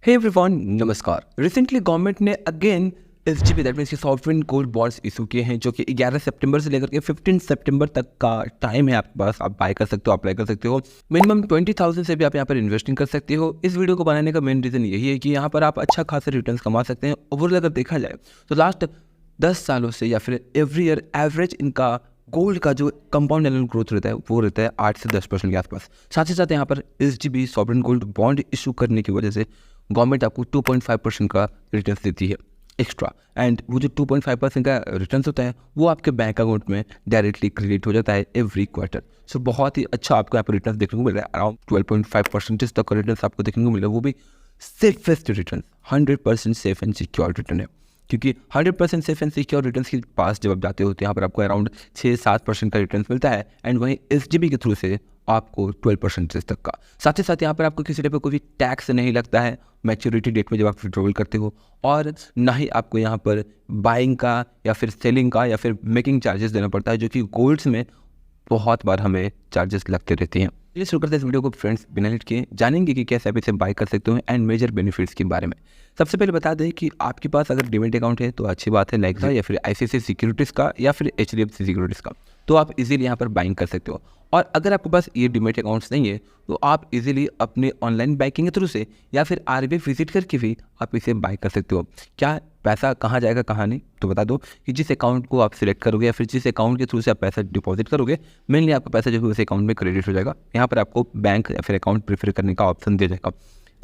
Hey everyone, नमस्कार। Recently government ने again SGB that means की सॉवरेन गोल्ड बॉन्ड्स इशू किए हैं, जो कि 11 सितंबर से लेकर के 15 सितंबर तक का टाइम है आपके पास। आप बाय कर सकते हो, अप्लाई कर सकते हो। मिनिमम 20,000 से भी आप यहाँ पर इन्वेस्टिंग कर सकते हो। इस वीडियो को बनाने का मेन रीज़न यही है कि यहाँ पर आप अच्छा खासा रिटर्न कमा सकते हैं। ओवरऑल अगर देखा जाए तो लास्ट 10 सालों से या फिर एवरी ईयर एवरेज इनका गोल्ड का जो कंपाउंड एनुअल ग्रोथ रहता है वो रहता है 8 से 10% के आसपास। साथ ही साथ यहाँ पर SGB sovereign gold bond issue करने की वजह से गवर्नमेंट आपको 2.5% का रिटर्न देती है एक्स्ट्रा। एंड वो जो 2.5% का रिटर्न होता है वो आपके बैंक अकाउंट में डायरेक्टली क्रेडिट हो जाता है एवरी क्वार्टर। सो बहुत ही अच्छा आपको यहाँ पर रिटर्न देखने को मिल रहा है। अराउंड 12.5% तक का रिटर्न आपको देखने को मिल रहा है, वो भी safest return, 100% safe and secure return है। क्योंकि 100% सेफ एंड सिक्योर रिटर्न के पास जब आप जाते हो तो यहाँ पर आपको अराउंड 6-7% का रिटर्न मिलता है। एंड वहीं एसजीबी के थ्रू से आपको 12% तक का। साथ ही साथ यहाँ पर आपको किसी टाइप का कोई भी टैक्स नहीं लगता है मैच्योरिटी डेट में जब आप विड्रॉल करते हो, और ना ही आपको यहाँ पर बाइंग का या फिर सेलिंग का या फिर मेकिंग चार्जेस देना पड़ता है, जो कि गोल्ड्स में बहुत बार हमें चार्जेस लगते रहते हैं। चलिए शुरू करते हैं इस वीडियो को फ्रेंड्स। बिना लेट किए जानेंगे कि कैसे आप इसे बाय कर सकते हो एंड मेजर बेनिफिट्स के बारे में। सबसे पहले बता दें कि आपके पास अगर डीमैट अकाउंट है तो अच्छी बात है, लाइक का या फिर आईसीआईसीआई सिक्योरिटीज़ का या फिर एचडीएफसी सिक्योरिटीज़ का, तो आप इजीली यहाँ पर बाइंग कर सकते हो। और अगर आपके पास ये डीमैट अकाउंट्स नहीं है तो आप इजीली अपने ऑनलाइन बैंकिंग के थ्रू से या फिर आरबीआई विजिट करके भी आप इसे बाय कर सकते हो। क्या पैसा कहाँ जाएगा कहाँ नहीं, तो बता दो कि जिस अकाउंट को आप सिलेक्ट करोगे या फिर जिस अकाउंट के थ्रू से आप पैसा डिपॉजिट करोगे, मेनली आपका पैसा जो है उस अकाउंट में क्रेडिट हो जाएगा। यहाँ पर आपको बैंक या फिर अकाउंट प्रेफर करने का ऑप्शन दिया जाएगा।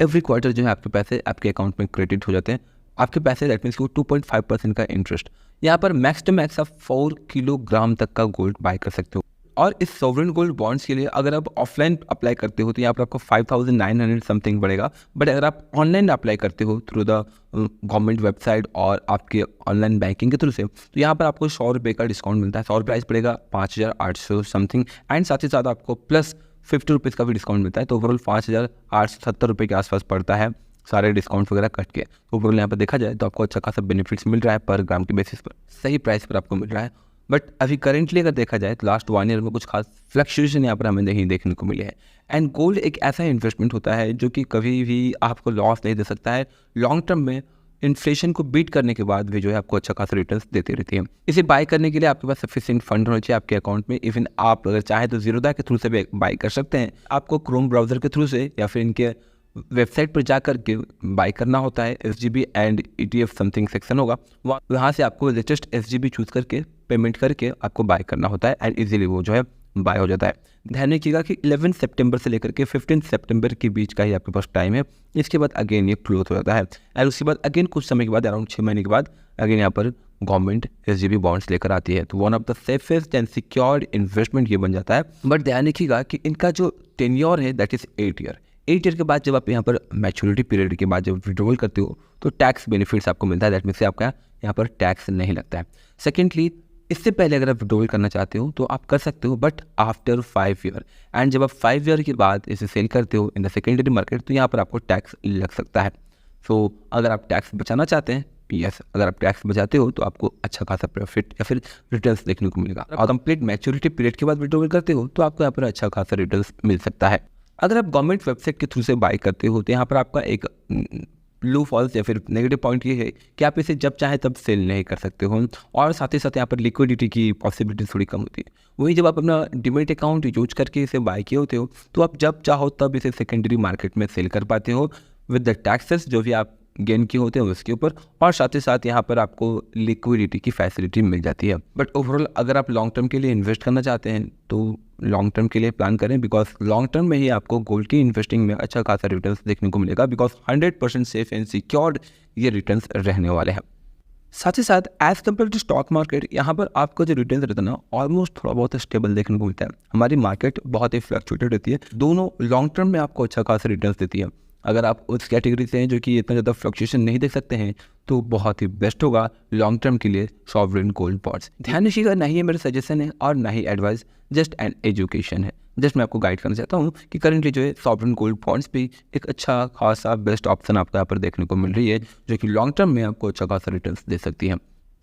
एवरी क्वार्टर जो है आपके पैसे आपके अकाउंट में क्रेडिट हो जाते हैं। आपके पैसे दैट मीन्स 2.5% का इंटरेस्ट। यहाँ पर मैक्स टू मैक्स आप 4 किलोग्राम तक का गोल्ड बाय कर सकते हो। और इस सॉवरेन गोल्ड बॉन्ड्स के लिए अगर आप ऑफलाइन अप्लाई करते हो तो यहाँ पर आपको 5,900 समथिंग पड़ेगा। बट अगर आप ऑनलाइन अप्लाई करते हो थ्रू द गवर्नमेंट वेबसाइट और आपके ऑनलाइन बैंकिंग के थ्रू से, तो यहाँ पर आपको 100 रुपये का डिस्काउंट मिलता है। 100 प्राइस पड़ेगा 5,800 समथिंग। एंड साथ ही साथ आपको प्लस 50 रुपीज़ का भी डिस्काउंट मिलता है। तो ओवरऑल 5,870 रुपये के आसपास पड़ता है, सारे डिस्काउंट वगैरह कट के। तो ओवरऑल यहाँ पर देखा जाए तो आपको अच्छा खासा बेनिफिट्स मिल रहा है पर ग्राम के बेसिस पर, सही प्राइस पर आपको मिल रहा है। बट अभी करेंटली अगर देखा जाए तो लास्ट 1 ईयर में कुछ खास फ्लक्चुएशन यहाँ पर हमें नहीं देखने को मिले है। एंड गोल्ड एक ऐसा इन्वेस्टमेंट होता है जो कि कभी भी आपको लॉस नहीं दे सकता है। लॉन्ग टर्म में इन्फ्लेशन को बीट करने के बाद भी जो है आपको अच्छा खासा रिटर्न्स देती रहती है। इसे बाय करने के लिए आपके पास सफिशिएंट फंड होना चाहिए आपके अकाउंट में। इवन आप अगर चाहे तो जीरोधा के थ्रू से भी बाय कर सकते हैं। आपको क्रोम ब्राउजर के थ्रू से या फिर इनके वेबसाइट पर जाकर के बाय करना होता है। SGB and ETF something section होगा, वहाँ से आपको लेटेस्ट एसजीबी चूज करके पेमेंट करके आपको बाय करना होता है एंड इजीली वो जो है बाय हो जाता है। ध्यान रखिएगा कि 11 सितंबर से लेकर के 15 सितंबर के बीच का ही आपके पास टाइम है। इसके बाद अगेन ये क्लोज हो जाता है एंड उसके बाद अगेन कुछ समय के बाद अराउंड 6 महीने के बाद अगेन यहाँ पर गवर्नमेंट एसजीबी बॉन्ड्स लेकर आती है। तो one of the safest and secured investment ये बन जाता है। बट ध्यान रखिएगा कि इनका जो टेन्योर है दैट इज 8 ईयर। 8 ईयर के बाद जब आप यहाँ पर मैच्योरिटी पीरियड के बाद जब विड्रॉल करते हो तो टैक्स बेनिफिट्स आपको मिलता है। दैट मीन्स आपका यहाँ पर टैक्स नहीं लगता है। सेकेंडली, इससे पहले अगर आप विड्रॉल करना चाहते हो तो आप कर सकते हो, बट आफ्टर 5 ईयर। एंड जब आप 5 ईयर के बाद इसे सेल करते हो इन द सेकेंडरी मार्केट तो यहाँ पर आपको टैक्स लग सकता है। सो अगर आप टैक्स बचाना चाहते हैं, यस, अगर आप टैक्स बचाते हो तो आपको अच्छा खासा प्रॉफिट या फिर रिटर्न्स देखने को मिलेगा। और कंप्लीट मैच्योरिटी पीरियड के बाद विड्रॉल करते हो तो आपको यहाँ पर अच्छा खासा रिटर्न्स मिल सकता है। अगर आप गवर्नमेंट वेबसाइट के थ्रू से बाय करते हो तो यहाँ पर आपका एक ब्लू फॉल्स या फिर नेगेटिव पॉइंट ये है कि आप इसे जब चाहे तब सेल नहीं कर सकते हो, और साथ ही साथ यहाँ पर लिक्विडिटी की पॉसिबिलिटी थोड़ी कम होती है। वहीं जब आप अपना डीमैट अकाउंट यूज करके इसे बाय किए होते हो तो आप जब चाहो तब इसे सेकेंडरी मार्केट में सेल कर पाते हो विद द टैक्सेस जो भी आप गेन किए होते हैं उसके ऊपर, और साथ ही साथ यहाँ पर आपको लिक्विडिटी की फैसिलिटी मिल जाती है। बट ओवरऑल अगर आप लॉन्ग टर्म के लिए इन्वेस्ट करना चाहते हैं तो लॉन्ग टर्म के लिए प्लान करें, बिकॉज लॉन्ग टर्म में ही आपको गोल्ड की इन्वेस्टिंग में अच्छा खासा रिटर्न्स देखने को मिलेगा, बिकॉज 100% सेफ एंड सिक्योर्ड ये रिटर्न्स रहने वाले हैं। साथ ही साथ as compare to stock market यहाँ पर आपको जो रिटर्न रहता है ना ऑलमोस्ट थोड़ा बहुत स्टेबल देखने को मिलता है। हमारी मार्केट बहुत ही फ्लक्चुएटेड रहती है, दोनों लॉन्ग टर्म में आपको अच्छा खासा रिटर्न्स देती है। अगर आप उस कैटेगरी से हैं जो कि इतना ज़्यादा फ्लक्चुएशन नहीं देख सकते हैं तो बहुत ही बेस्ट होगा लॉन्ग टर्म के लिए सॉवरेन गोल्ड बॉन्ड्स। ध्यान रखिएगा, ना ही ये मेरा सजेशन है और ना ही एडवाइस, जस्ट एन एजुकेशन है। जस्ट मैं आपको गाइड करना चाहता हूँ कि करेंटली जो है सॉवरेन गोल्ड बॉन्ड्स भी एक अच्छा खासा बेस्ट ऑप्शन आपको यहाँ पर देखने को मिल रही है जो कि लॉन्ग टर्म में आपको अच्छा खासा रिटर्न्स दे सकती है।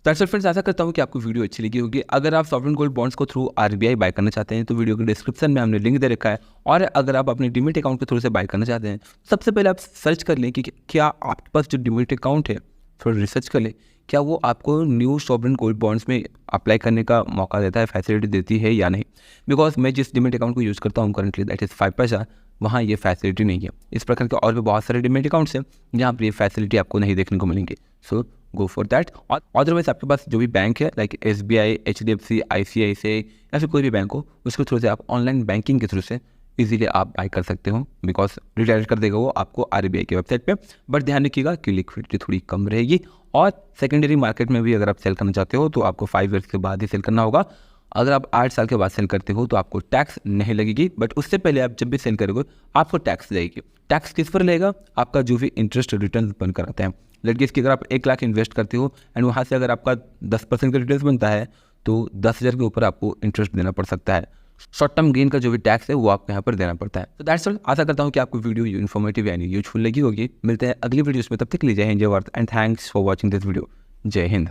दैट्स ऑल फ्रेंड्स, आशा करता हूँ कि आपको वीडियो अच्छी लगी होगी। अगर आप सॉवरेन गोल्ड बॉन्ड्स को थ्रू आरबीआई बाय करना चाहते हैं तो वीडियो के डिस्क्रिप्शन में हमने लिंक दे रखा है, और अगर आप अपने डीमैट अकाउंट के थ्रू से बाय करना चाहते हैं सबसे पहले आप सर्च कर लें कि क्या आपके पास जो डीमैट अकाउंट है, थोड़ा रिसर्च कर लें क्या वो आपको न्यू सॉवरेन गोल्ड बॉन्ड्स में अप्लाई करने का मौका देता है, फैसिलिटी देती है या नहीं। बिकॉज मैं जिस डीमैट अकाउंट को यूज़ करता हूँ करंटली, दैट इज़ 5 पैसा, वहाँ ये फैसिलिटी नहीं है। इस प्रकार के और भी बहुत सारे डीमैट अकाउंट्स हैं जहाँ पर ये फैसिलिटी आपको नहीं देखने को मिलेंगे। सो गो फॉर दैट। और अदरवाइज आपके पास जो भी बैंक है लाइक SBI, HDFC, ICICI या फिर कोई भी बैंक हो, उसके थ्रू से आप ऑनलाइन बैंकिंग के थ्रू से इजीली आप बाय कर सकते हो, बिकॉज रिडायरेक्ट कर देगा वो आपको आरबीआई की वेबसाइट पे। बट ध्यान रखिएगा कि लिक्विडिटी थोड़ी कम रहेगी, और सेकेंडरी मार्केट में भी अगर आप सेल करना चाहते हो तो आपको 5 ईयर्स के बाद ही सेल करना होगा। अगर आप 8 साल के बाद सेल करते हो तो आपको टैक्स नहीं लगेगी, बट उससे पहले आप जब भी सेल करोगे आपको टैक्स लगेगी। टैक्स किस पर लगेगा? आपका जो भी इंटरेस्ट रिटर्न बन कर आता है। लेट गेस कि अगर आप 1 लाख इन्वेस्ट करते हो एंड वहाँ से अगर आपका 10% का रिटर्न बनता है तो 10,000 के ऊपर आपको इंटरेस्ट देना पड़ सकता है। शॉर्ट टर्म गेन का जो भी टैक्स है वो आपको यहाँ पर देना पड़ता है। तो दैट्स ऑल। आशा करता हूँ कि आपको वीडियो इन्फॉर्मेटिव यानी यूजफुल लगी होगी। मिलते हैं अगली वीडियोस में, तब तक के लिए जय हिंद, जय Bharat and thanks for watching this video. जय हिंद।